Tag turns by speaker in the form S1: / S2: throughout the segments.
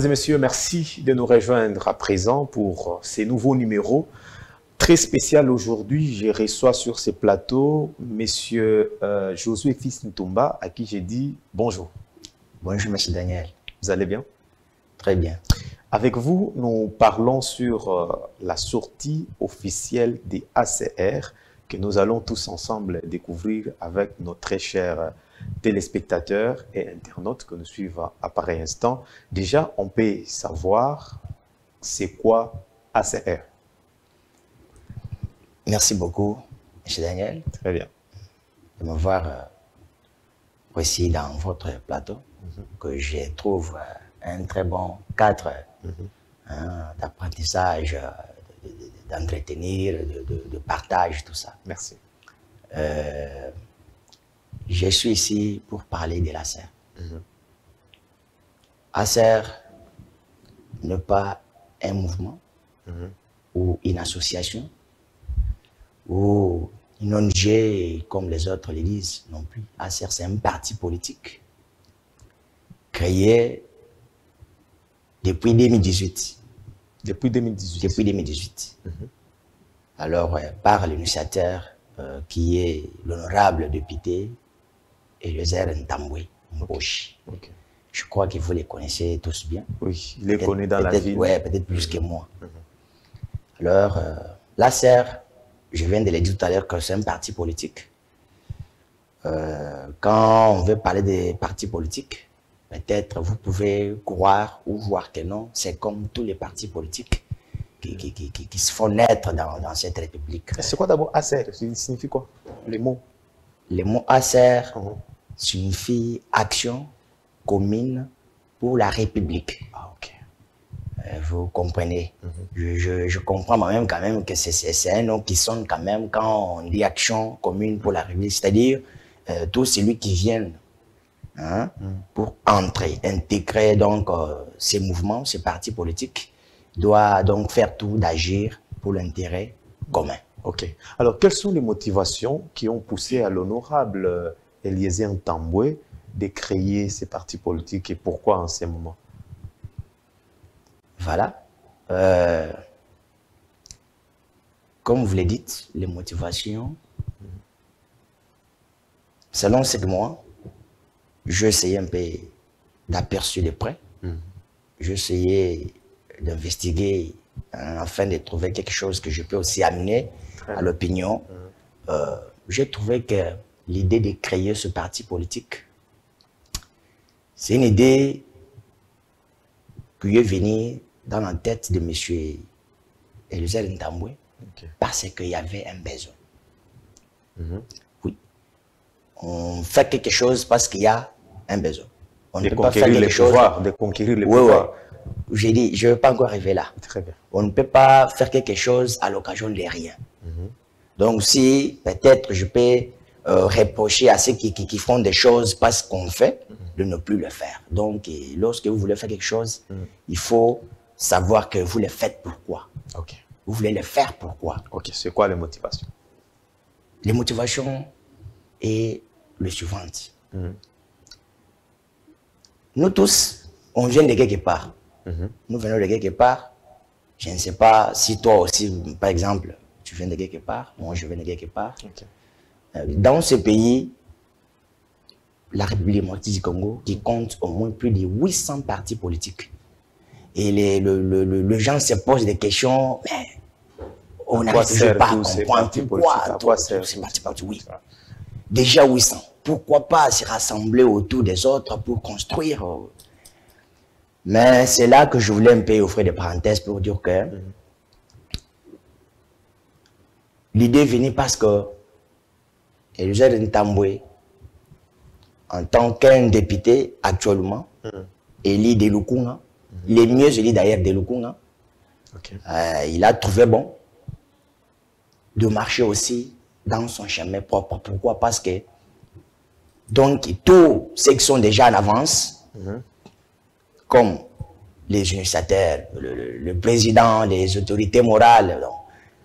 S1: Mesdames et messieurs, merci de nous rejoindre à présent pour ces nouveaux numéros. Très spécial aujourd'hui, je reçois sur ces plateaux Monsieur Josué Fils Ntumba, à qui j'ai dit bonjour.
S2: Bonjour, Monsieur Daniel.
S1: Vous allez bien?
S2: Très bien.
S1: Avec vous, nous parlons sur la sortie officielle des ACR que nous allons tous ensemble découvrir avec nos très chers téléspectateurs et internautes que nous suivent à pareil instant. Déjà, on peut savoir c'est quoi ACR.
S2: Merci beaucoup, M. Daniel.
S1: Très bien.
S2: De me voir ici dans votre plateau, que je trouve un très bon cadre d'apprentissage, d'entretenir, de partage, tout ça.
S1: Merci.
S2: Je suis ici pour parler de l'ACR. ACR n'est pas un mouvement ou une association ou une ONG comme les autres le disent non plus. ACR, c'est un parti politique créé depuis 2018.
S1: Depuis 2018.
S2: Depuis 2018. Alors, par l'initiateur qui est l'honorable député Eliezer Ntambwe Mboshi.
S1: Okay.
S2: Je crois que vous les connaissez tous bien.
S1: Oui, il les connaît dans la ville.
S2: Oui, peut-être plus que moi. Alors, l'ACR, je viens de le dire tout à l'heure que c'est un parti politique. Quand on veut parler des partis politiques, peut-être vous pouvez croire ou voir que non, c'est comme tous les partis politiques qui se font naître dans cette république.
S1: C'est quoi d'abord ACR? Ça signifie quoi? Les mots?
S2: Les mots ACR signifie Action commune pour la République.
S1: Ah, ok.
S2: Vous comprenez? Je comprends moi-même quand même que c'est un nom qui sonne quand même quand on dit Action commune pour la République, c'est-à-dire tout celui qui vient pour intégrer donc ces mouvements, ces partis politiques, doit donc faire tout d'agir pour l'intérêt commun.
S1: Ok. Alors, quelles sont les motivations qui ont poussé à l'honorable Eliezer Ntambwe de créer ces partis politiques et pourquoi en ces moments?
S2: Voilà. Comme vous le dites, les motivations, selon ce que moi, j'ai essayé un peu d'aperçu de près. J'ai essayé d'investiguer afin de trouver quelque chose que je peux aussi amener à l'opinion. J'ai trouvé que l'idée de créer ce parti politique, c'est une idée qui est venue dans la tête de M. Eliezer Ntambwe parce qu'il y avait un besoin. Oui. On fait quelque chose parce qu'il y a un besoin. On ne peut pas faire quelque chose...
S1: De conquérir les pouvoirs.
S2: J'ai dit, je ne vais pas encore arriver là.
S1: Très bien.
S2: On ne peut pas faire quelque chose à l'occasion de rien. Donc si peut-être je peux reprocher à ceux qui font des choses parce qu'on fait, de ne plus le faire. Donc lorsque vous voulez faire quelque chose, il faut savoir que vous le faites pourquoi.
S1: Ok.
S2: Vous voulez le faire pourquoi.
S1: Ok, c'est quoi les motivations?
S2: Les motivations est le suivant. Nous tous, on vient de quelque part. Nous venons de quelque part. Je ne sais pas si toi aussi, par exemple, tu viens de quelque part. Moi, je viens de quelque part. Dans ce pays, la République démocratique du Congo, qui compte au moins plus de 800 partis politiques. Et les gens se posent des questions, mais on n'arrive toujours pas à comprendre pourquoi tous ces partis politiques. Oui. Déjà 800. Pourquoi pas se rassembler autour des autres pour construire? Mais c'est là que je voulais un peu offrir des parenthèses pour dire que l'idée est venue parce que Eliezer Ntambwe, en tant qu'un député actuellement, élu de Lukunga, les mieux élus d'ailleurs de Lukunga, il a trouvé bon de marcher aussi dans son chemin propre. Pourquoi? Parce que donc tous ceux qui sont déjà en avance, comme les initiateurs, le président, les autorités morales, donc,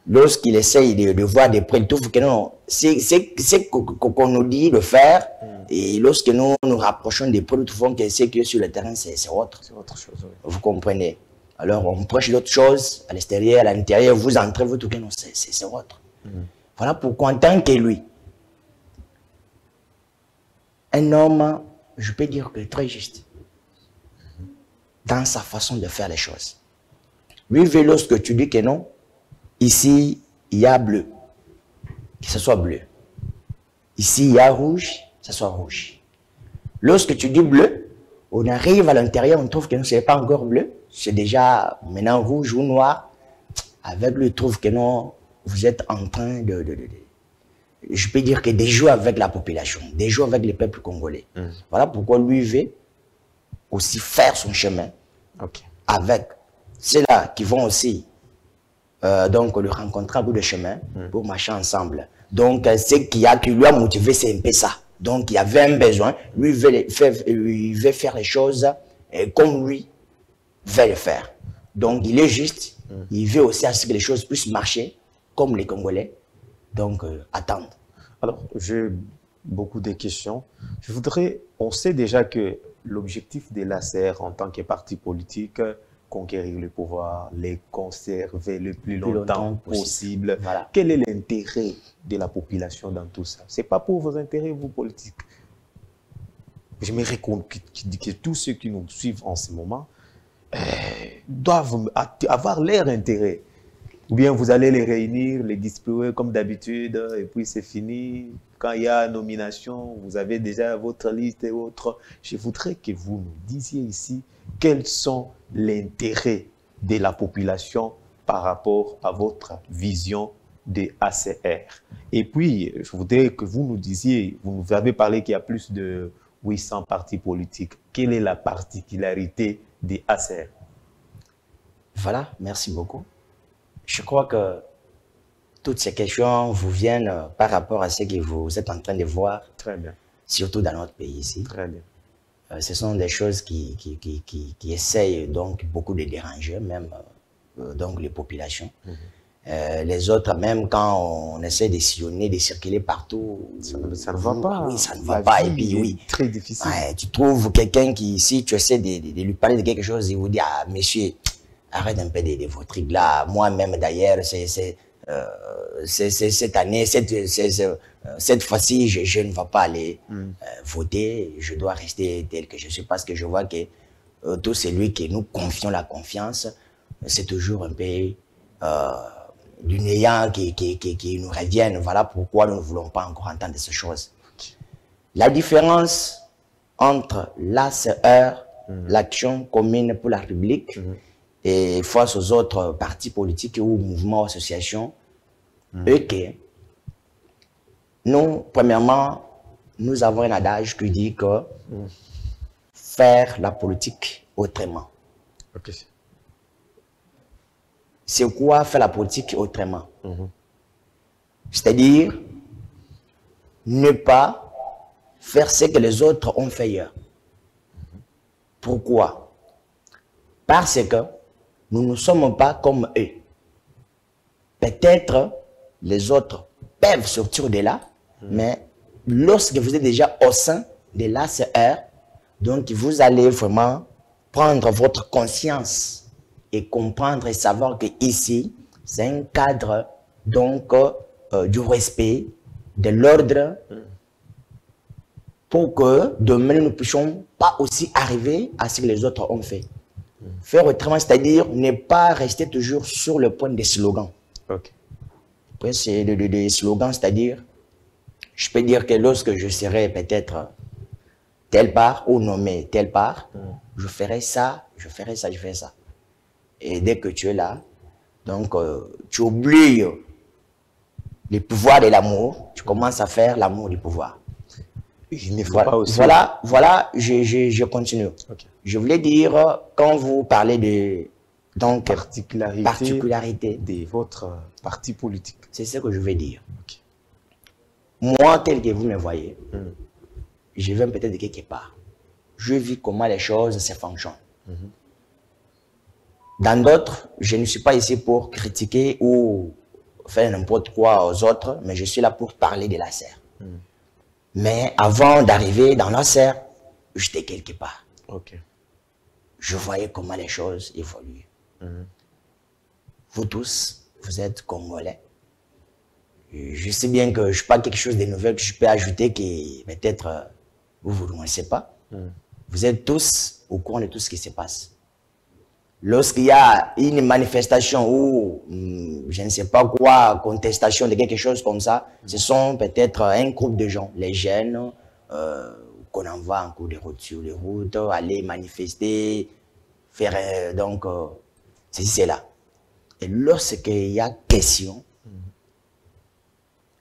S2: lorsqu'il essaye de voir des preuves, il trouve que non, c'est qu'on nous dit de faire, et lorsque nous nous rapprochons des preuves, nous trouvons que c'est que sur le terrain, c'est autre.
S1: C'est autre chose, oui.
S2: Vous comprenez? Alors, on prêche d'autres choses à l'extérieur, à l'intérieur, vous entrez, vous trouvez que non, c'est autre. Voilà pourquoi, en tant que lui, un homme, je peux dire que très juste, dans sa façon de faire les choses. Lui, lorsque tu dis que non, ici, il y a bleu, que ce soit bleu. Ici, il y a rouge, que ce soit rouge. Lorsque tu dis bleu, on arrive à l'intérieur, on trouve que ce n'est pas encore bleu, c'est déjà maintenant rouge ou noir. Avec lui, il trouve que non, vous êtes en train je peux dire que de jouer avec la population, de jouer avec le peuple congolais. Voilà pourquoi lui veut aussi faire son chemin avec ceux-là qui vont aussi donc le rencontrer à bout de chemin pour marcher ensemble. Donc, ce qui lui a motivé, c'est un peu ça. Donc, il y avait un besoin. Lui, il veut faire les choses comme lui veut le faire. Donc, il est juste. Il veut aussi à ce que les choses puissent marcher comme les Congolais. Donc, attendre.
S1: Alors, j'ai beaucoup de questions. Je voudrais, on sait déjà que l'objectif de l'ACR en tant que parti politique, conquérir le pouvoir, les conserver le plus longtemps possible.
S2: Voilà.
S1: Quel est l'intérêt de la population dans tout ça? Ce n'est pas pour vos intérêts, vous, politiques. J'aimerais que tous ceux qui nous suivent en ce moment doivent avoir leur intérêt. Ou bien vous allez les réunir, les distribuer comme d'habitude, et puis c'est fini. Quand il y a nomination, vous avez déjà votre liste et autres. Je voudrais que vous nous disiez ici quels sont les intérêts de la population par rapport à votre vision des ACR. Et puis, je voudrais que vous nous disiez, vous nous avez parlé qu'il y a plus de 800 partis politiques. Quelle est la particularité des ACR?
S2: Voilà, merci beaucoup. Je crois que toutes ces questions vous viennent par rapport à ce que vous êtes en train de voir.
S1: Très bien.
S2: Surtout dans notre pays ici.
S1: Très bien.
S2: Ce sont des choses qui essayent donc beaucoup de déranger, même donc les populations. Les autres, même quand on essaie de sillonner, de circuler partout,
S1: ça ne va pas.
S2: Oui, ça ne va pas. Et puis, oui,
S1: très difficile.
S2: Ouais, tu trouves quelqu'un qui, si tu essaies de lui parler de quelque chose, il vous dit, ah, monsieur, arrête un peu de vos trucs là. Moi-même, d'ailleurs, cette année, cette fois-ci, je ne vais pas aller voter. Je dois rester tel que je suis parce que je vois que tout celui que nous confions la confiance, c'est toujours un peu du néant qui nous reviennent. Voilà pourquoi nous ne voulons pas encore entendre ces choses. La différence entre l'ACR, l'Action commune pour la République, et face aux autres partis politiques ou mouvements, associations, et que nous, premièrement, nous avons un adage qui dit que faire la politique autrement. C'est quoi faire la politique autrement? C'est-à-dire ne pas faire ce que les autres ont fait hier. Pourquoi? Parce que nous ne sommes pas comme eux. Peut-être les autres peuvent sortir de là, mais lorsque vous êtes déjà au sein de l'ACR, donc vous allez vraiment prendre votre conscience et comprendre et savoir que ici, c'est un cadre donc du respect, de l'ordre, pour que demain nous ne puissions pas aussi arriver à ce que les autres ont fait. Faire autrement, c'est-à-dire ne pas rester toujours sur le point des slogans. Après, c'est des slogans, c'est-à-dire, je peux dire que lorsque je serai peut-être telle part ou nommé telle part, je ferai ça, je ferai ça, je ferai ça. Et dès que tu es là, donc tu oublies le pouvoir de l'amour, tu commences à faire l'amour du pouvoir.
S1: Il ne faut
S2: voilà,
S1: pas aussi...
S2: voilà, je continue. Je voulais dire, quand vous parlez de donc, particularité
S1: de votre parti politique,
S2: c'est ce que je vais dire. Moi, tel que vous me voyez, je viens peut-être de quelque part. Je vis comment les choses se fonctionnent. Dans d'autres, je ne suis pas ici pour critiquer ou faire n'importe quoi aux autres, mais je suis là pour parler de la serre. Mais avant d'arriver dans la serre, j'étais quelque part.
S1: Ok.
S2: Je voyais comment les choses évoluent. Vous tous, vous êtes Congolais. Je sais bien que je ne suis pas quelque chose de nouvel que je peux ajouter qui peut-être vous ne connaissez pas. Vous êtes tous au courant de tout ce qui se passe. Lorsqu'il y a une manifestation ou je ne sais pas quoi, contestation de quelque chose comme ça, ce sont peut-être un groupe de gens, les jeunes, qu'on envoie en cours de route sur les routes, aller manifester, faire ceci, cela. Et lorsqu'il y a question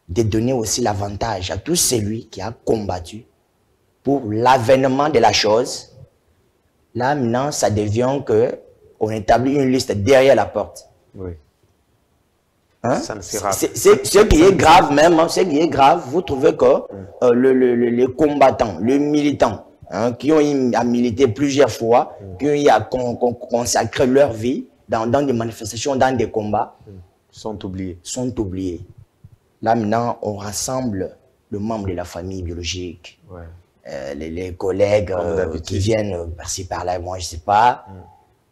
S2: de donner aussi l'avantage à tout celui qui a combattu pour l'avènement de la chose, là maintenant ça devient que on établit une liste derrière la porte.
S1: Oui.
S2: Hein?
S1: Ça ne sera...
S2: Ce qui est grave même, ce qui est grave, vous trouvez que les combattants, les militants, hein, qui ont eu à militer plusieurs fois, qui ont eu à consacrer leur vie dans des manifestations, dans des combats,
S1: sont oubliés.
S2: Sont oubliés. Là maintenant, on rassemble le membre de la famille biologique, les collègues qui viennent par-ci par-là, moi je ne sais pas.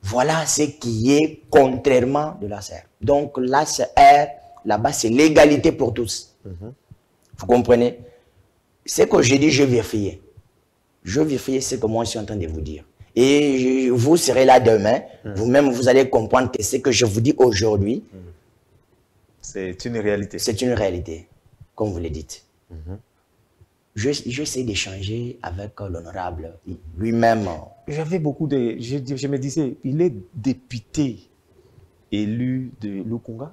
S2: Voilà ce qui est contrairement de la serre. Donc la serre, là-bas, c'est l'égalité pour tous. Vous comprenez? Ce que je dis, je vérifie. Je vérifie ce que moi je suis en train de vous dire. Et vous serez là demain, vous-même vous allez comprendre que ce que je vous dis aujourd'hui,
S1: c'est une réalité.
S2: C'est une réalité, comme vous le dites. J'essaie d'échanger avec l'honorable lui-même.
S1: J'avais beaucoup de... Je me disais, il est député élu de Lukunga?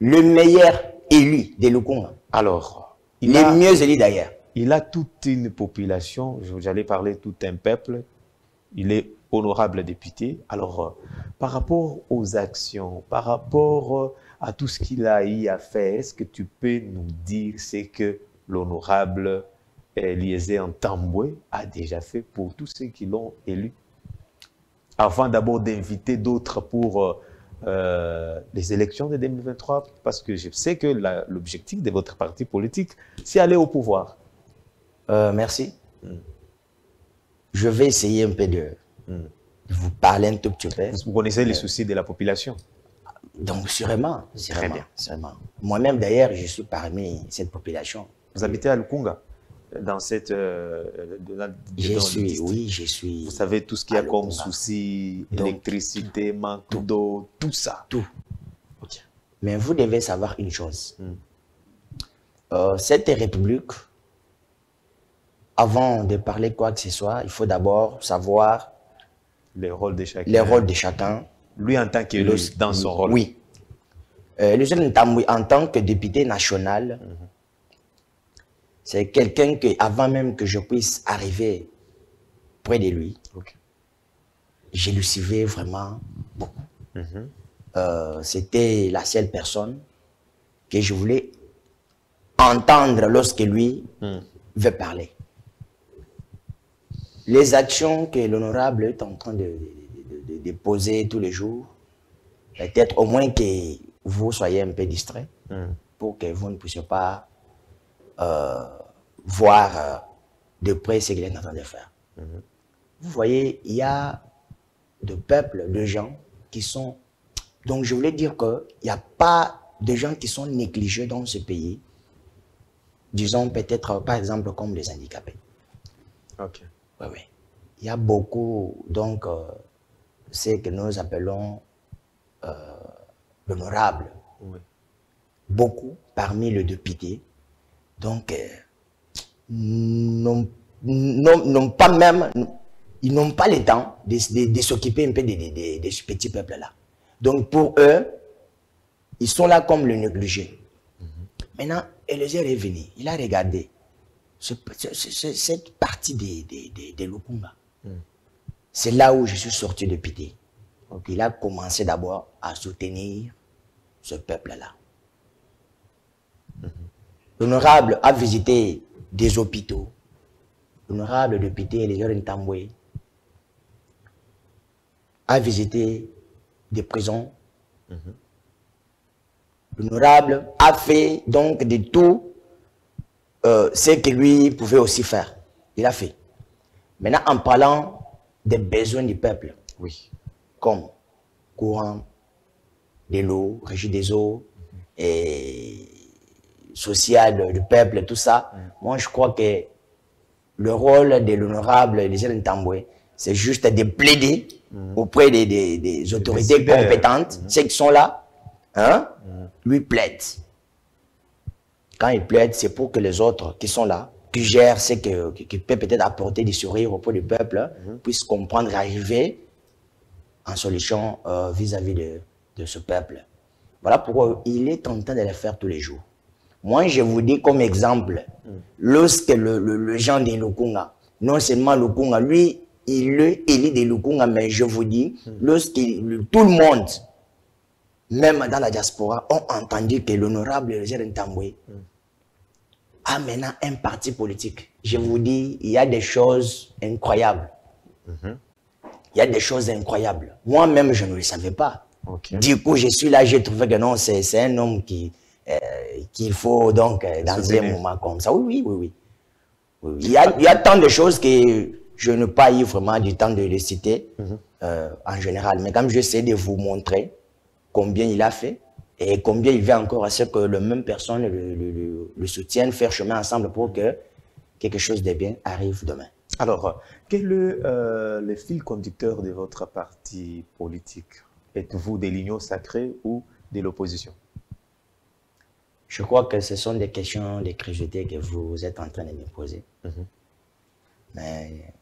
S2: Le meilleur élu de Lukunga.
S1: Alors,
S2: le mieux élu d'ailleurs.
S1: Il a toute une population, j'allais parler tout un peuple. Il est honorable député. Alors, par rapport aux actions, par rapport à tout ce qu'il a eu à faire, est-ce que tu peux nous dire ce que l'honorable Eliezer Ntambwe a déjà fait pour tous ceux qui l'ont élu? Avant d'abord d'inviter d'autres pour les élections de 2023, parce que je sais que l'objectif de votre parti politique, c'est aller au pouvoir.
S2: Merci. Je vais essayer un peu de vous parler un tout petit peu.
S1: Vous connaissez les soucis de la population?
S2: Donc, sûrement.
S1: Très bien.
S2: Moi-même, d'ailleurs, je suis parmi cette population.
S1: Vous habitez à Lukunga? Dans cette...
S2: je suis.
S1: Vous savez tout ce qu'il y a comme soucis, électricité, manque d'eau, tout ça.
S2: Tout. Okay. Mais vous devez savoir une chose. Cette république, avant de parler quoi que ce soit, il faut d'abord savoir
S1: les rôles de chacun.
S2: Les rôles de chacun.
S1: Lui en tant qu'élu, dans son rôle.
S2: Oui. Le jeune Ntambwe, en tant que député national, c'est quelqu'un que, avant même que je puisse arriver près de lui, je le suivais vraiment beaucoup. C'était la seule personne que je voulais entendre lorsque lui veut parler. Les actions que l'honorable est en train de poser tous les jours, peut-être au moins que vous soyez un peu distrait pour que vous ne puissiez pas voir de près ce qu'il est en train de faire. Vous voyez, il y a de peuples, de gens qui sont... Donc je voulais dire qu'il n'y a pas de gens qui sont négligés dans ce pays, disons peut-être par exemple comme les handicapés.
S1: Ok.
S2: Oui, oui. Il y a beaucoup, donc, ce que nous appelons l'honorable.
S1: Oui.
S2: Beaucoup parmi les députés, donc, n'ont pas même, ils n'ont pas le temps de s'occuper un peu de ce petit peuple-là. Donc, pour eux, ils sont là comme le négligé. Maintenant, Eliezer est venu, il a regardé cette partie de Lukunga. C'est là où je suis sorti de pitié. Donc, il a commencé d'abord à soutenir ce peuple-là. L'honorable a visité des hôpitaux. L'honorable député Eliezer Ntambwe a visité des prisons. L'honorable a fait donc de tout ce que lui pouvait aussi faire. Il a fait. Maintenant, en parlant des besoins du peuple,
S1: oui,
S2: comme courant, de l'eau, régie des eaux, et social du peuple, tout ça, moi je crois que le rôle de l'honorable Elisée Ntambwe, c'est juste de plaider auprès des autorités compétentes, ceux qui sont là, hein, lui plaident. Quand il plaide, c'est pour que les autres qui sont là, qui gèrent ce qui peut peut-être apporter du sourire auprès du peuple, puissent comprendre et arriver en solution vis-à-vis de ce peuple. Voilà pourquoi il est en train de le faire tous les jours. Moi, je vous dis comme exemple, lorsque le Jean de Lukunga, non seulement Lukunga, lui, il est élu de Lukunga, mais je vous dis, lorsque tout le monde, même dans la diaspora, ont entendu que l'honorable Elisée Ntambwe a maintenant un parti politique. Je vous dis, il y a des choses incroyables. Il y a des choses incroyables. Moi-même, je ne le savais pas.
S1: Okay.
S2: Du coup, je suis là, j'ai trouvé que non, c'est un homme qu'il faut donc, dans un moment comme ça. Oui. Il y a tant de choses que je n'ai pas eu vraiment du temps de les citer en général. Mais comme j'essaie de vous montrer combien il a fait et combien il va encore à ce que la même personne le soutienne, faire chemin ensemble pour que quelque chose de bien arrive demain.
S1: Alors, quel est le fil conducteur de votre parti politique? Êtes-vous de l'union sacrée ou de l'opposition?
S2: Je crois que ce sont des questions de curiosité que vous êtes en train de me poser. Mais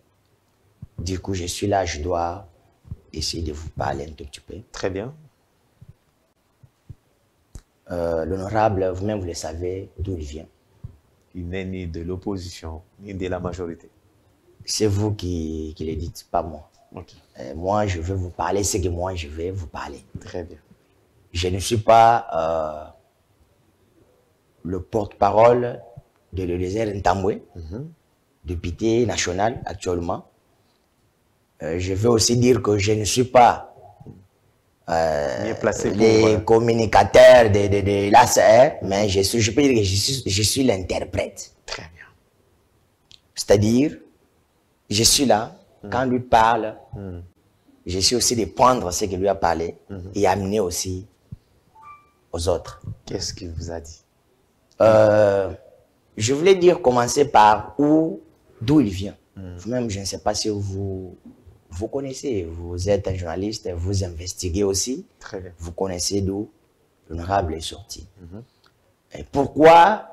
S2: du coup, je suis là, je dois essayer de vous parler un tout petit peu.
S1: Très bien.
S2: L'honorable, vous-même, vous le savez, d'où il vient.
S1: Il n'est ni de l'opposition, ni de la majorité.
S2: C'est vous qui le dites, pas moi.
S1: Okay.
S2: Moi, je vais vous parler ce que moi, je vais vous parler.
S1: Très bien.
S2: Je ne suis pas le porte-parole de l'Elisée Ntambwe, député national actuellement. Je veux aussi dire que je ne suis pas les communicateurs de l'ACR, mais je peux dire que je suis l'interprète.
S1: Très bien.
S2: C'est-à-dire, je suis là, quand lui parle, je suis aussi de prendre ce qu'il lui a parlé et amener aussi aux autres.
S1: Qu'est-ce qu'il vous a dit?
S2: Je voulais dire, commencer par d'où il vient. Vous-même, je ne sais pas si vous connaissez, vous êtes un journaliste, vous investiguez aussi.
S1: Très bien.
S2: Vous connaissez d'où l'honorable est sorti. Et pourquoi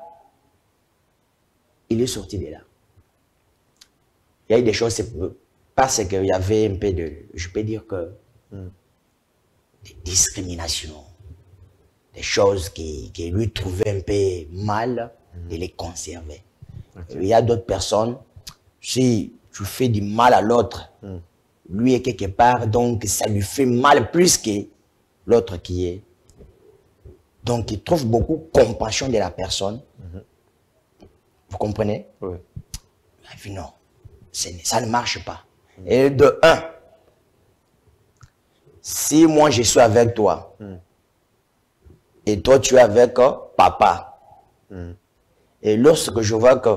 S2: il est sorti de là? Il y a eu des choses, parce qu'il y avait un peu de, je peux dire que, des discriminations, des choses qui lui trouvaient un peu mal et les conservaient. Okay. Il y a d'autres personnes, si tu fais du mal à l'autre, lui est quelque part, donc ça lui fait mal plus que l'autre qui est. Donc il trouve beaucoup de compassion de la personne. Vous comprenez?
S1: Oui.
S2: Puis non, ça ne marche pas. Et de un, si moi je suis avec toi, et toi tu es avec papa, et lorsque je vois que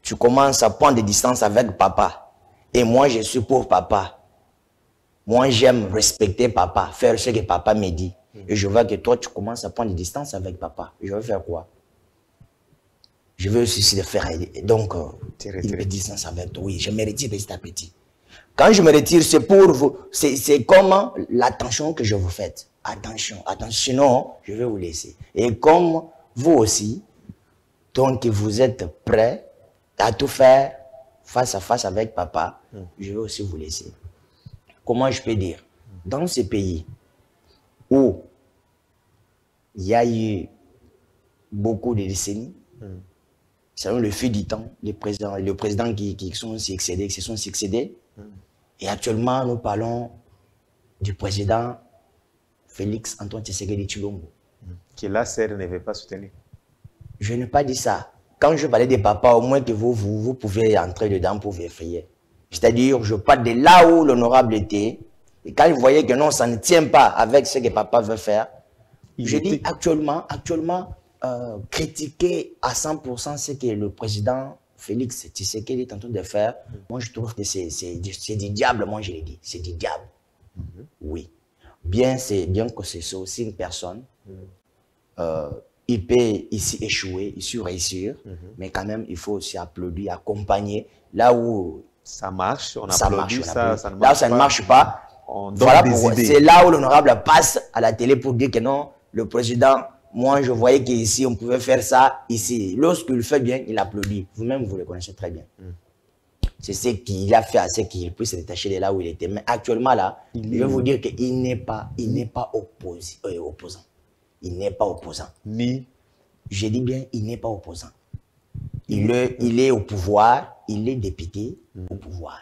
S2: tu commences à prendre des distances avec papa, et moi je suis pour papa, moi j'aime respecter papa, faire ce que papa me dit, et je vois que toi tu commences à prendre des distances avec papa, je vais faire quoi? Je veux aussi faire, donc, une distance avec toi. Oui, je me retire petit à petit. Quand je me retire, c'est pour vous, c'est comme l'attention que je vous fais. Attention, sinon, je vais vous laisser. Et comme vous aussi, donc vous êtes prêts à tout faire face à face avec papa, je vais aussi vous laisser. Comment je peux dire? Dans ces pays où il y a eu beaucoup de décennies, selon le fil du temps, les présidents qui se sont succédés. Et actuellement, nous parlons du président Félix Antoine Tshisekedi Tshilombo.
S1: Que l'ACR ne veut pas soutenir.
S2: Je n'ai pas dit ça. Quand je parlais des papas, au moins que vous pouvez entrer dedans pour vérifier. C'est-à-dire, je parle de là où l'honorable était. Et quand il voyait que non, ça ne tient pas avec ce que papa veut faire, Je dis actuellement, critiquer à 100% ce que le président Félix Tshisekedi est en train de faire, moi je trouve que c'est du diable, moi je l'ai dit, c'est du diable. Oui. Bien que c'est aussi une personne, il peut ici échouer, ici réussir, mais quand même il faut aussi applaudir, accompagner là où
S1: ça marche, on
S2: ça
S1: applaudit,
S2: marche,
S1: ça ne marche
S2: là où ça ne marche pas.
S1: Voilà,
S2: c'est là où l'honorable passe à la télé pour dire que non, le président, moi je voyais qu'ici on pouvait faire ça, ici. Lorsqu'il fait bien, il applaudit. Vous-même, vous le connaissez très bien. C'est ce qu'il a fait à ce qu'il puisse se détacher de là où il était. Mais actuellement là, je vais vous dire qu'il n'est pas opposant. Il n'est pas opposant.
S1: Ni.
S2: Je dis bien, il n'est pas opposant. Il est au pouvoir, il est député au pouvoir.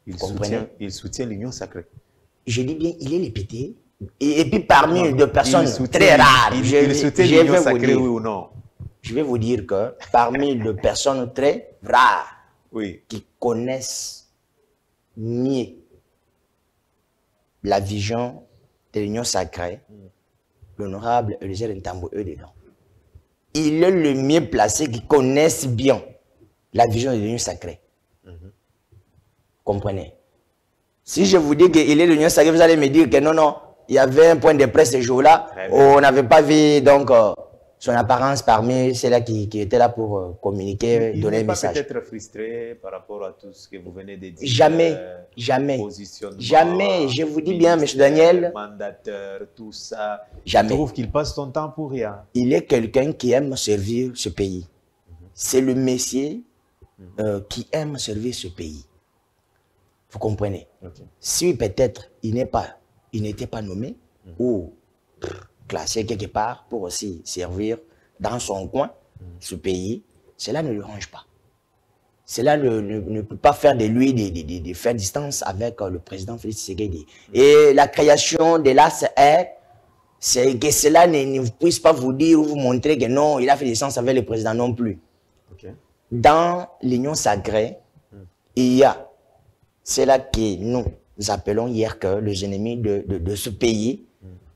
S1: Il soutient l'Union sacrée.
S2: Je dis bien, il est député. Et puis parmi deux personnes très rares,
S1: il soutient l'Union sacrée, oui ou non?
S2: Je vais vous dire que parmi les personnes très rares qui connaissent mieux la vision de l'Union sacrée, l'honorable Elisée Ntambo est dedans. Il est le mieux placé qui connaisse bien la vision de l'Union sacrée. Comprenez? Si je vous dis qu'il est l'Union sacrée, vous allez me dire que non, il y avait un point de presse ce jour-là, on n'avait pas vu donc son apparence parmi ceux-là qui étaient là pour communiquer, donner un message.
S1: Il n'est pas peut-être frustré par rapport à tout ce que vous venez de dire.
S2: Jamais, je vous dis bien, M. Daniel.
S1: Mandateur, tout ça.
S2: Jamais.
S1: Je trouve qu'il passe son temps pour rien.
S2: Il est quelqu'un qui aime servir ce pays. C'est le messier qui aime servir ce pays. Vous comprenez? Si peut-être il n'était pas nommé ou classé quelque part pour aussi servir dans son coin, ce pays, cela ne le range pas. Cela ne peut pas faire de lui de faire distance avec le président Félix Tshisekedi. Et la création de l'ACR, c'est que cela ne puisse pas vous dire ou vous montrer que non, il a fait distance avec le président non plus. Dans l'Union sacrée, il y a cela que nous appelons hier que les ennemis de ce pays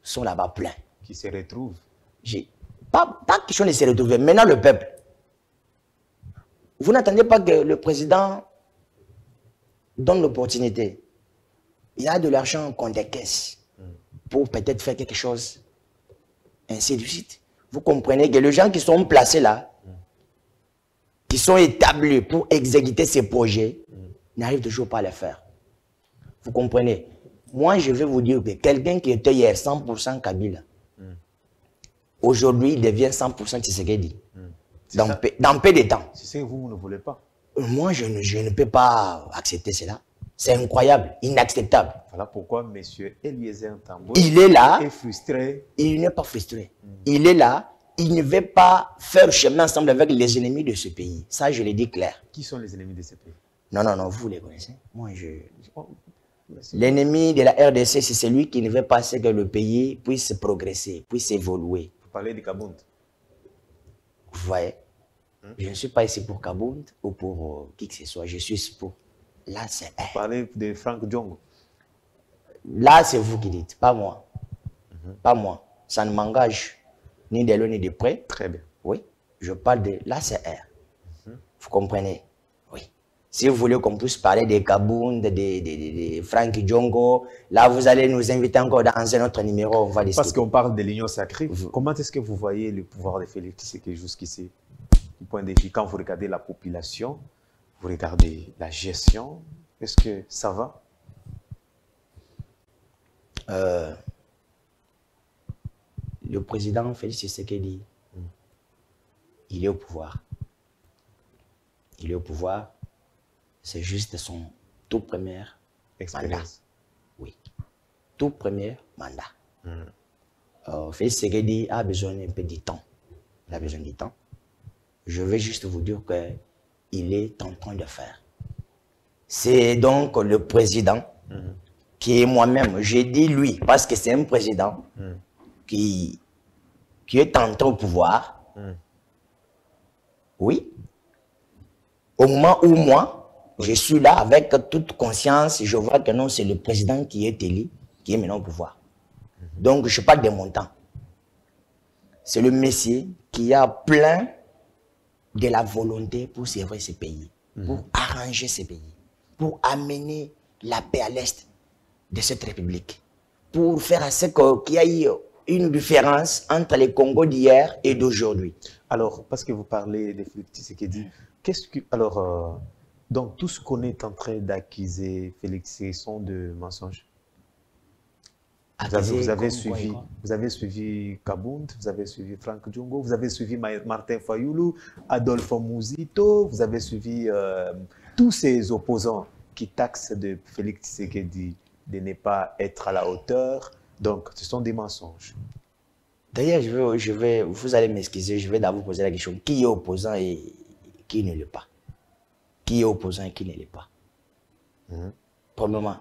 S2: sont là-bas pleins.
S1: Qui se retrouvent.
S2: Pas question de se retrouver. Maintenant, le peuple. Vous n'attendez pas que le président donne l'opportunité. Il y a de l'argent qu'on décaisse pour peut-être faire quelque chose. Ainsi de suite. Vous comprenez que les gens qui sont placés là, qui sont établis pour exécuter ces projets, n'arrivent toujours pas à le faire. Vous comprenez? Moi, je vais vous dire que quelqu'un qui était hier 100% Kabila, aujourd'hui, il devient 100% Tshisekedi. Dans peu de temps.
S1: C'est ce que vous ne voulez pas.
S2: Moi, je ne peux pas accepter cela. C'est incroyable, inacceptable.
S1: Voilà pourquoi M. Eliezer Ntambo
S2: est
S1: frustré.
S2: Il n'est pas frustré. Il est là. Il ne veut pas faire chemin ensemble avec les ennemis de ce pays. Ça, je l'ai dit clair.
S1: Qui sont les ennemis de ce pays?
S2: Non, vous les connaissez. Moi, l'ennemi de la RDC, c'est celui qui ne veut pas que le pays puisse progresser, puisse évoluer.
S1: Vous parlez de Kabound.
S2: Vous voyez, je ne suis pas ici pour Kabound ou pour qui que ce soit. Je suis ici pour l'ACR.
S1: Vous parlez de Frank Diongo.
S2: Là, c'est vous qui dites, pas moi. Pas moi. Ça ne m'engage ni de loin ni de près.
S1: Très bien.
S2: Oui, je parle de l'ACR. Vous comprenez? Oui. Si vous voulez qu'on puisse parler de Kabound, de Frank Diongo, là, vous allez nous inviter encore dans un autre numéro. On va discuter.
S1: Parce qu'on parle de l'Union sacrée. Comment est-ce que vous voyez le pouvoir de Félix Tshisekedi jusqu'ici? Du point de vue, quand vous regardez la population, vous regardez la gestion, est-ce que ça va?
S2: Le président Félix Tshisekedi, il est au pouvoir. Il est au pouvoir. C'est juste son tout premier mandat. Oui. Tout premier mandat. Félix Tshisekedi a besoin un peu de temps. Il a besoin de temps. Je vais juste vous dire qu'il est en train de faire. C'est donc le président qui est moi-même. J'ai dit lui, parce que c'est un président qui est entré au pouvoir. Oui. Au moment où moi, je suis là avec toute conscience, je vois que non, c'est le président qui est élu, qui est maintenant au pouvoir. Donc, je parle de mon temps. c'est le Messie qui a plein de la volonté pour servir ce pays, pour arranger ce pays, pour amener la paix à l'est de cette république, pour faire à ce qu'il y ait une différence entre les Congos d'hier et d'aujourd'hui.
S1: Alors, parce que vous parlez de Félix Tshisekedi, qu'est-ce que... Alors, donc, tout ce qu'on est en train d'accuser Félix, ce sont de mensonges. Vous avez suivi Kabound, vous avez suivi Franck Djongo, vous avez suivi Martin Fayoulou, Adolphe Mouzito, vous avez suivi tous ces opposants qui taxent de Félix Tshisekedi de ne pas être à la hauteur. Donc, ce sont des mensonges.
S2: D'ailleurs, vous allez m'excuser, je vais d'abord poser la question. Qui est opposant et qui ne l'est pas? Qui est opposant et qui ne l'est pas? Premièrement,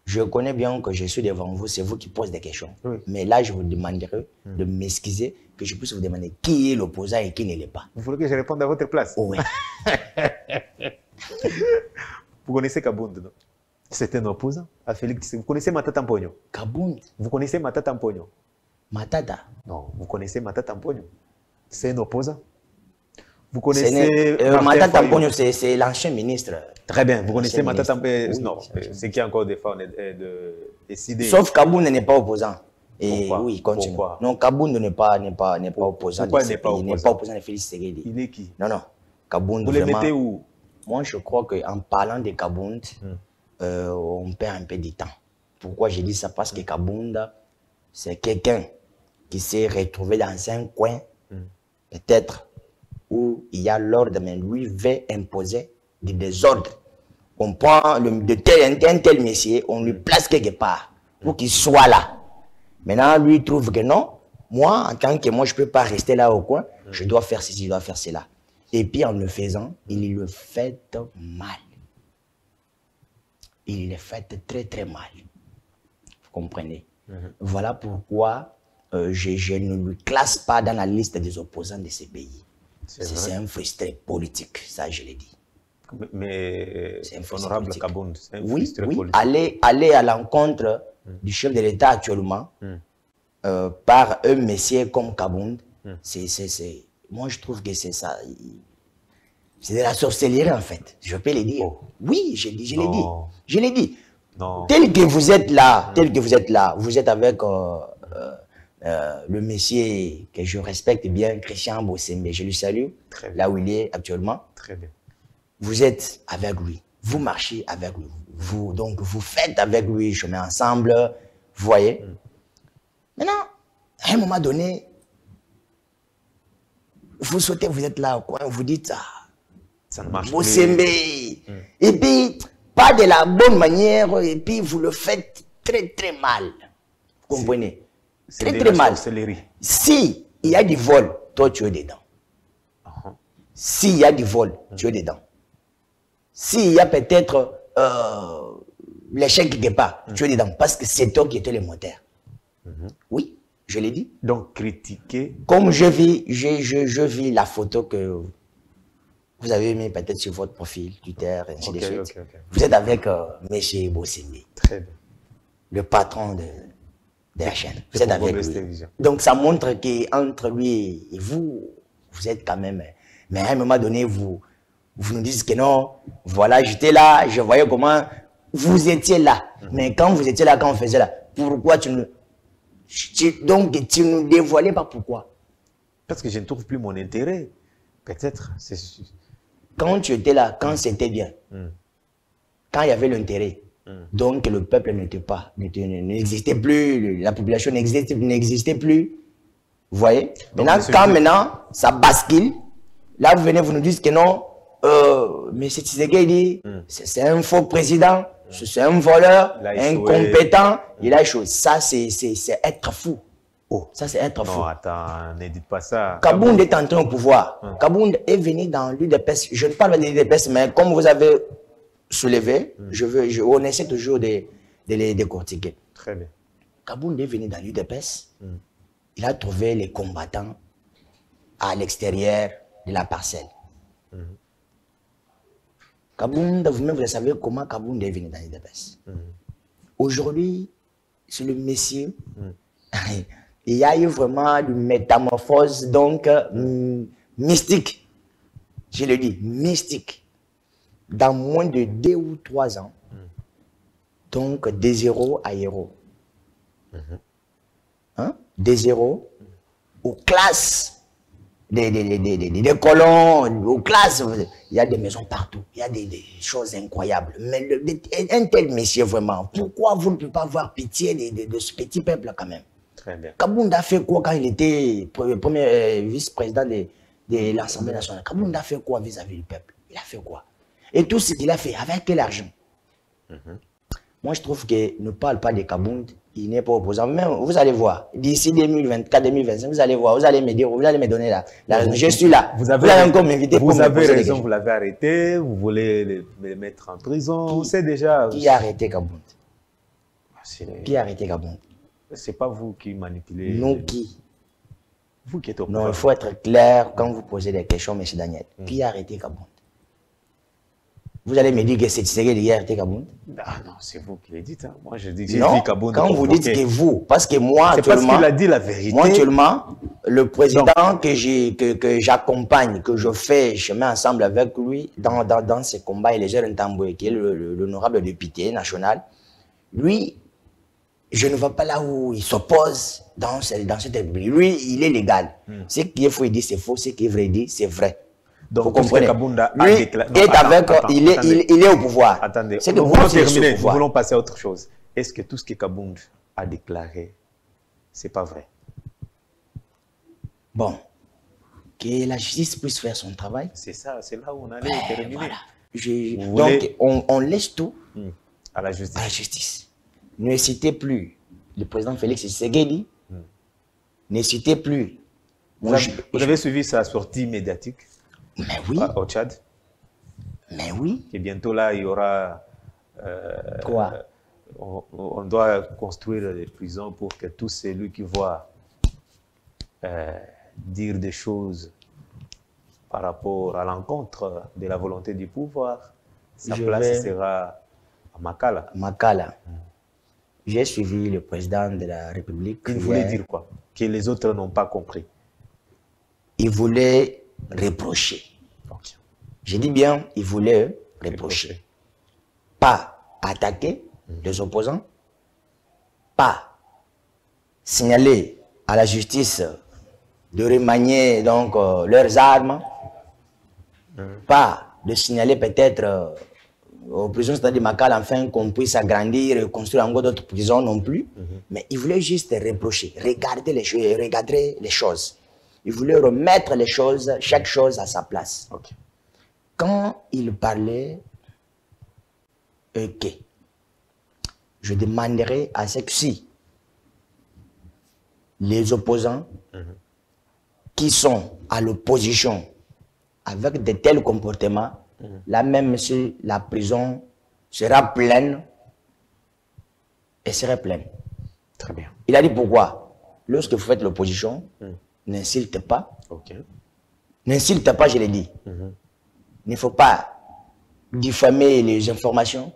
S2: je connais bien que je suis devant vous, c'est vous qui posez des questions. Oui. Mais là, je vous demanderai de m'excuser, que je puisse vous demander qui est l'opposant et qui ne l'est pas.
S1: Vous voulez que je réponde à votre place?
S2: Oui.
S1: Vous connaissez Kabound, non? C'est un opposant à Félix. Vous connaissez Matata Mponyo?
S2: Kabound.
S1: Vous connaissez Matata Mponyo?
S2: Matata?
S1: Non, vous connaissez Matata Mponyo. C'est un opposant. Vous connaissez
S2: Matata Mponyo, c'est l'ancien ministre.
S1: Très bien, vous connaissez Matata Mponyo? Oui, non, c'est qui encore des fois décidé.
S2: Sauf Kabound n'est pas opposant. Et
S1: pourquoi?
S2: Oui, continue.
S1: Pourquoi?
S2: Non, Kabound n'est pas opposant.
S1: Pourquoi il n'est pas opposant?
S2: Il n'est pas opposant de Félix Tshisekedi.
S1: Il est qui?
S2: Non, Kabound,
S1: vous le mettez où?
S2: Moi, je crois qu'en parlant de Kabound, on perd un peu de temps. Pourquoi je dis ça? Parce que Kabound, c'est quelqu'un qui s'est retrouvé dans un coin, peut-être, où il y a l'ordre, mais lui veut imposer des désordres. On prend un tel messier, on lui place quelque part pour qu'il soit là. Maintenant, lui trouve que non, moi, en tant que moi, je ne peux pas rester là au coin, je dois faire ceci, je dois faire cela. Et puis, en le faisant, il le fait mal. Il le fait très, très mal. Vous comprenez? Voilà pourquoi je ne lui classe pas dans la liste des opposants de ce pays. C'est un frustré politique, ça je l'ai dit.
S1: Mais honorable Kabound, c'est un frustré politique.
S2: Aller à l'encontre du chef de l'État actuellement par un messier comme Kabound, moi je trouve que c'est ça. C'est de la sorcellerie en fait, je peux le dire. Oh. Oui, je l'ai dit. Je l'ai dit. Non. Tel que vous êtes là, vous êtes avec le messier que je respecte bien, Christian Bossembe, je lui salue, là où il est actuellement.
S1: Très bien.
S2: Vous êtes avec lui, vous marchez avec lui, donc vous faites avec lui, je mets ensemble, vous voyez. Maintenant, à un moment donné, vous sautez, vous êtes là au coin, vous dites,
S1: ça ne marche
S2: Bossembe, et puis, pas de la bonne manière, et puis vous le faites très très mal, vous comprenez? Très très mal. Si il y a du vol, toi tu es dedans. S'il y a du vol, tu es dedans. S'il y a peut-être l'échec quelque part, tu es dedans. Parce que c'est toi qui étais le moteur. Oui, je l'ai dit.
S1: Donc critiquer.
S2: Comme je vis la photo que vous avez mis peut-être sur votre profil, Twitter, ainsi de suite. Vous êtes avec M. Bossembe.
S1: Très bien.
S2: Le patron de la chaîne. Vous êtes avec lui. Donc ça montre qu'entre lui et vous, vous êtes quand même... Mais à un moment donné, vous nous dites que non, voilà, j'étais là, je voyais comment vous étiez là. Mais quand vous étiez là, quand on faisait là, pourquoi tu nous dévoilais pas pourquoi?
S1: Parce que je ne trouve plus mon intérêt. Peut-être.
S2: Quand tu étais là, quand c'était bien, quand il y avait l'intérêt, donc le peuple n'existait plus, la population n'existait plus. Vous voyez? Maintenant, maintenant, ça bascule, là vous venez, vous nous dites que non, mais c'est Tshisekedi, c'est un faux président, c'est un voleur, incompétent, il a échoué. Ça, c'est être fou.
S1: Oh.
S2: Ça, c'est être fou.
S1: Non, attends, ne dites pas ça.
S2: Kabound est entré au pouvoir. Kabound est venu dans l'UDPS. Je ne parle pas de l'UDPS, mais comme vous avez soulevé, on essaie toujours de les décortiquer.
S1: Très bien.
S2: Kabound est venu dans l'UDPS. Il a trouvé les combattants à l'extérieur de la parcelle. Kabound, vous-même, vous savez comment Kabound est venu dans l'UDPS. Aujourd'hui, c'est le monsieur... il y a eu vraiment une métamorphose, donc, mystique. Je le dis, mystique. Dans moins de 2 ou 3 ans, donc, de zéro à héros. Hein? De zéro aux classes, des colons, aux classes. Il y a des maisons partout. Il y a des choses incroyables. Mais un tel monsieur, vraiment, pourquoi vous ne pouvez pas avoir pitié de ce petit peuple quand même?
S1: Très bien.
S2: Kabounda a fait quoi quand il était premier vice-président de l'Assemblée nationale? Kabounda a fait quoi vis-à-vis du peuple? Il a fait quoi? Et tout ce qu'il a fait, avec quel argent? Moi, je trouve qu'il ne parle pas de Kabound, il n'est pas opposant. Mais vous allez voir, d'ici 2024, 2025, vous allez voir, vous allez me dire, vous allez me donner la raison. Je suis là.
S1: Vous allez
S2: encore m'inviter pour
S1: vous
S2: me poser
S1: avez
S2: des
S1: raison,
S2: questions.
S1: vous l'avez arrêté, vous voulez le mettre en prison, c'est déjà...
S2: Qui a arrêté Kabound? Qui a arrêté Kabound?
S1: C'est pas vous qui manipulez...
S2: Nous qui?
S1: Vous qui êtes au
S2: Non,
S1: pouvoir.
S2: il faut être clair quand vous posez des questions, M. Daniel. Qui a arrêté Kabound? Vous allez me dire que c'est Tshisekedi qui a arrêté Kabound?
S1: Ah non, c'est vous qui le dites. Hein. Moi, je dis
S2: Non,
S1: Kabound
S2: quand vous dites que vous, parce que moi,
S1: c'est parce qu'il a dit la vérité.
S2: Moi, actuellement, le président que j'accompagne, que je fais chemin ensemble avec lui dans ses combats, et les Jeunes Ntamboué, qui est l'honorable député national, lui, je ne vois pas là où il s'oppose dans cette république. Lui, il est légal. Ce qui est faux, il dit c'est faux. Ce qui est vrai, il dit c'est vrai.
S1: Donc,
S2: vous comprenez?
S1: Lui
S2: il est au pouvoir.
S1: Attendez,
S2: c'est que
S1: nous
S2: vous
S1: voulons terminer, nous
S2: pouvoir.
S1: voulons passer à autre chose. Est-ce que tout ce que Kabound a déclaré, c'est pas vrai?
S2: Bon, que la justice puisse faire son travail.
S1: C'est ça, c'est là où on allait terminer.
S2: Voilà. Donc, on laisse tout
S1: à la justice.
S2: À la justice. Ne citez plus le président Félix Tshisekedi. Ne citez plus.
S1: Vous avez suivi sa sortie médiatique?
S2: Mais oui.
S1: Au Tchad?
S2: Mais oui.
S1: Et bientôt là, il y aura...
S2: Quoi?
S1: On doit construire des prisons pour que tous celui qui voit dire des choses par rapport à l'encontre de la volonté du pouvoir, sa place sera à Makala.
S2: Makala. J'ai suivi le président de la République.
S1: Il voulait dire quoi? Que les autres n'ont pas compris.
S2: Il voulait reprocher.
S1: Okay.
S2: Je dis bien, il voulait reprocher. Pas attaquer les opposants, pas signaler à la justice de remanier donc leurs armes, pas de signaler peut-être aux prisons de Makala afin qu'on puisse agrandir et construire encore d'autres prisons non plus, mais il voulait juste reprocher, regarder les choses. Il voulait remettre les choses, chaque chose à sa place.
S1: Okay.
S2: Quand il parlait, je demanderais à ce que si les opposants qui sont à l'opposition avec de tels comportements, là même si la prison sera pleine, elle serait pleine.
S1: Très bien.
S2: Il a dit pourquoi? Lorsque vous faites l'opposition, n'insulte pas.
S1: Okay.
S2: N'insulte pas, je l'ai dit. Il ne faut pas diffamer les informations.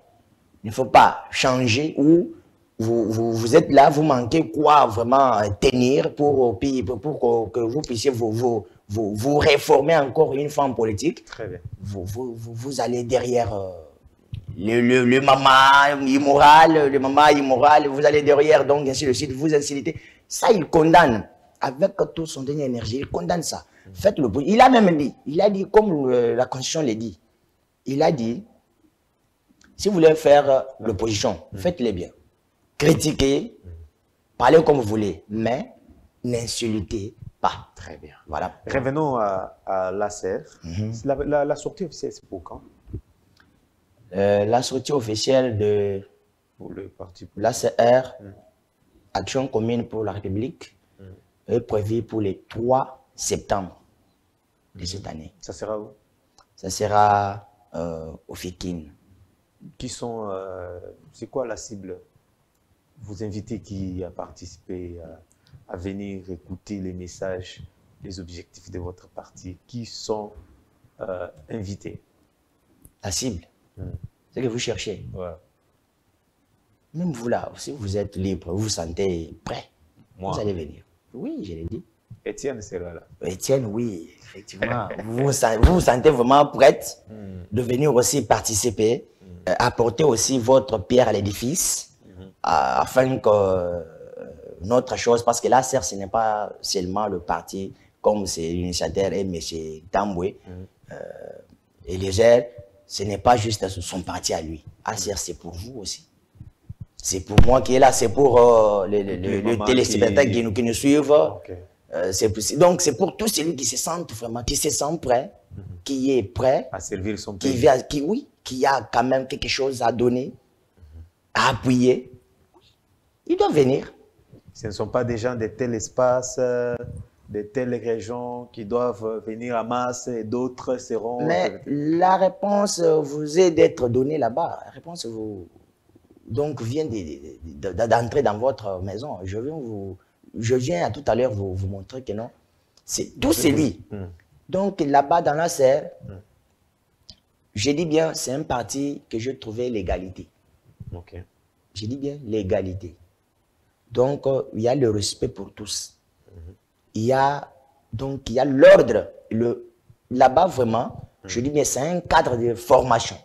S2: Il ne faut pas changer ou vous êtes là, vous manquez quoi vraiment tenir pour que vous puissiez vous réformer encore une fois en politique.
S1: Très bien.
S2: Vous allez derrière le maman immoral, vous allez derrière, donc ainsi de suite, vous insultez. Ça, il condamne. Avec toute son dernière énergie, il condamne ça. Faites-le. Il a même dit, comme la Constitution l'a dit, il a dit, si vous voulez faire l'opposition, faites-le bien. Critiquez, parlez comme vous voulez, mais n'insultez pas.
S1: Très bien.
S2: Voilà.
S1: Revenons à l'ACR. La sortie officielle, c'est pour quand?
S2: La sortie officielle de l'ACR, Action commune pour la République, est prévue pour le 3 septembre de cette année.
S1: Ça sera où? Ça
S2: sera au Fékin.
S1: Qui sont... c'est quoi la cible? Vous invitez qui a participé à venir écouter les messages, les objectifs de votre parti? Qui sont invités?
S2: La cible, c'est que vous cherchez.
S1: Ouais.
S2: Même vous là, si vous êtes libre, vous vous sentez prêt, vous allez venir. Oui, je l'ai dit.
S1: Étienne sera là.
S2: Étienne, oui, effectivement. Vous vous sentez vraiment prête de venir aussi participer, apporter aussi votre pierre à l'édifice, afin que notre chose, parce que là, certes, ce n'est pas seulement le parti, comme c'est l'initiateur et M. Tamboué, Eliezer, ce n'est pas juste son parti à lui. ACR, c'est pour vous aussi. C'est pour moi qui est là, c'est pour le téléspectateur qui nous suivent. Okay. Donc, c'est pour tous celui qui se sent vraiment, qui se sent prêt, qui est prêt
S1: à servir son pays.
S2: Qui a quand même quelque chose à donner, à appuyer. Il doit venir.
S1: Ce ne sont pas des gens de tel espace, de telles régions qui doivent venir à masse et d'autres seront...
S2: Mais la réponse vous est d'être donnée là-bas. La réponse donc vient d'entrer dans votre maison. Je viens à tout à l'heure vous montrer que non. C'est tout c'est lui. Donc là-bas dans la serre, je dis bien, c'est un parti que je trouvais l'égalité.
S1: Okay.
S2: Je dis bien l'égalité. Donc il y a le respect pour tous. Il y a l'ordre. Là-bas vraiment, je dis bien, c'est un cadre de formation.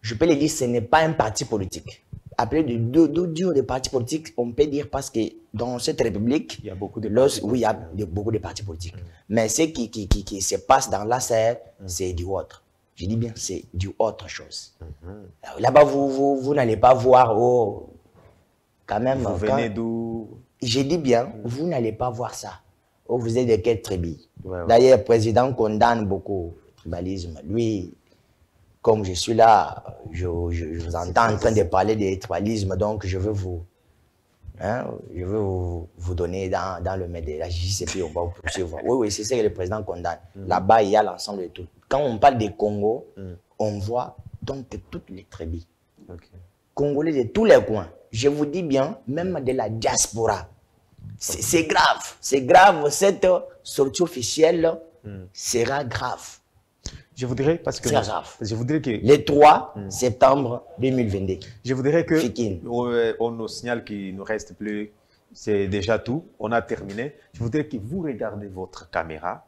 S2: Je peux le dire, ce n'est pas un parti politique. Après, des partis politiques, on peut dire parce que dans cette république, il y a beaucoup de partis politiques. Oui, il y a beaucoup de partis politiques. Mais ce qui se passe dans l'ACR, c'est du autre. Je dis bien, c'est du autre chose. Là-bas, vous n'allez pas voir, quand même.
S1: Vous venez d'où?
S2: Je dis bien, vous n'allez pas voir ça. Vous êtes de quelle tribu? D'ailleurs, le président condamne beaucoup le tribalisme. Lui, comme je suis là, je vous entends en train de parler de tribalisme, donc je veux vous donner dans le mail de la JCP, on va vous poursuivre. Oui, c'est ça que le président condamne. Là-bas, il y a l'ensemble de tout. Quand on parle des Congo, on voit donc toutes les tribus. Congolais de tous les coins. Je vous dis bien, même de la diaspora. C'est grave. C'est grave. Cette sortie officielle sera grave.
S1: Je voudrais, parce que je voudrais que...
S2: Le 3 septembre 2022.
S1: Je voudrais que on nous signale qu'il ne nous reste plus, c'est déjà tout, on a terminé. Je voudrais que vous regardez votre caméra.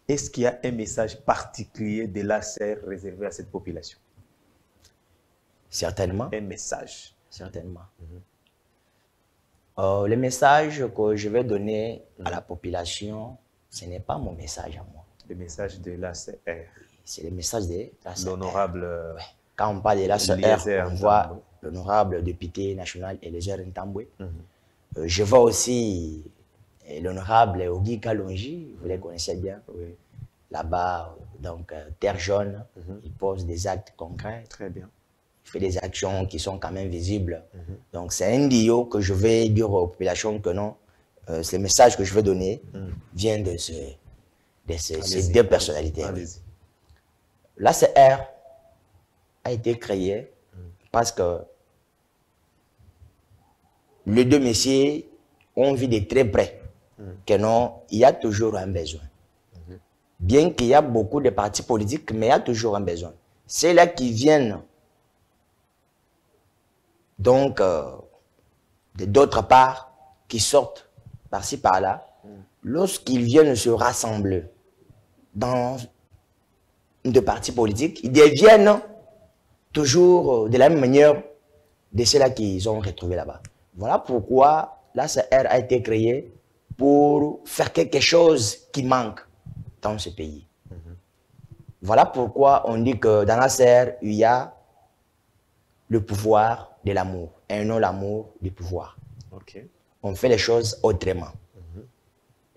S1: Est-ce qu'il y a un message particulier de l'ACR réservé à cette population?
S2: Certainement.
S1: Un message.
S2: Certainement. Le message que je vais donner à la population, ce n'est pas mon message à moi.
S1: Le message de l'ACR.
S2: C'est le message de l'ACR.
S1: L'honorable...
S2: Ouais. Quand on parle de l'ACR, on voit l'honorable député national Eliezer Ntamboué. Je vois aussi l'honorable Ogi Kalonji, vous les connaissez bien.
S1: Oui.
S2: Là-bas, donc, terre jaune, il pose des actes concrets.
S1: Très bien.
S2: Il fait des actions qui sont quand même visibles. Donc, c'est un dio que je vais dire aux populations que non, ce message que je vais donner vient de ces deux personnalités. L'ACR a été créé parce que les deux messieurs ont vu de très près que non, il y a toujours un besoin. Bien qu'il y a beaucoup de partis politiques, mais il y a toujours un besoin. C'est là qui viennent donc d'autre part, qui sortent par-ci par-là, lorsqu'ils viennent se rassembler dans des partis politiques, ils deviennent toujours de la même manière de ceux-là qu'ils ont retrouvés là-bas. Voilà pourquoi l'ACR a été créé pour faire quelque chose qui manque dans ce pays. Voilà pourquoi on dit que dans l'ACR, il y a le pouvoir de l'amour, et non l'amour du pouvoir. On fait les choses autrement.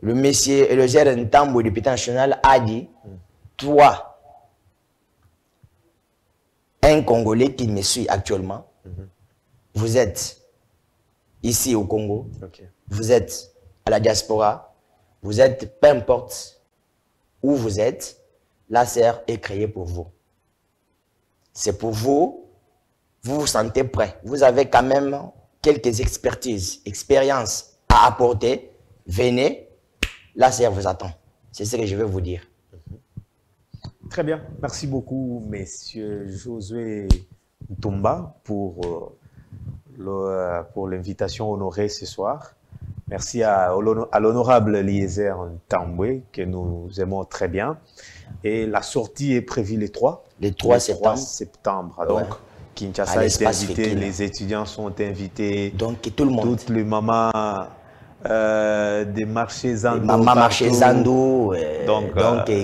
S2: Le monsieur Eliezer Ntamboué, député national, a dit, toi, un Congolais qui me suit actuellement, vous êtes ici au Congo, vous êtes à la diaspora, vous êtes, peu importe où vous êtes, l'ACR est créé pour vous. C'est pour vous, vous vous sentez prêt. Vous avez quand même quelques expériences à apporter. Venez, l'ACR vous attend. C'est ce que je vais vous dire.
S1: Très bien. Merci beaucoup, Monsieur Josué Ntumba, pour l'invitation honorée ce soir. Merci à l'honorable Eliezer Tamboué, que nous aimons très bien. Et la sortie est prévue le 3 septembre. Donc,
S2: ouais.
S1: Kinshasa est invité, les étudiants sont invités.
S2: Donc, tout le monde.
S1: Toutes les mamans des marchés Zando.
S2: Maman marché Zando, donc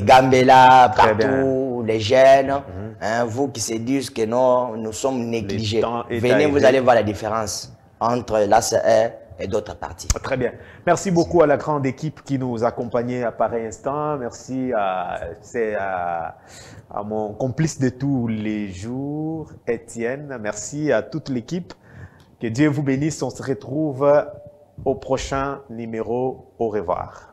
S2: Gambela, partout, les jeunes. Hein, vous qui se disent que non, nous sommes négligés. Venez, vous allez voir la différence entre l'ACR et d'autres partis.
S1: Très bien. Merci beaucoup à la grande équipe qui nous accompagnait à pareil instant. Merci à mon complice de tous les jours, Étienne. Merci à toute l'équipe. Que Dieu vous bénisse. On se retrouve au prochain numéro. Au revoir.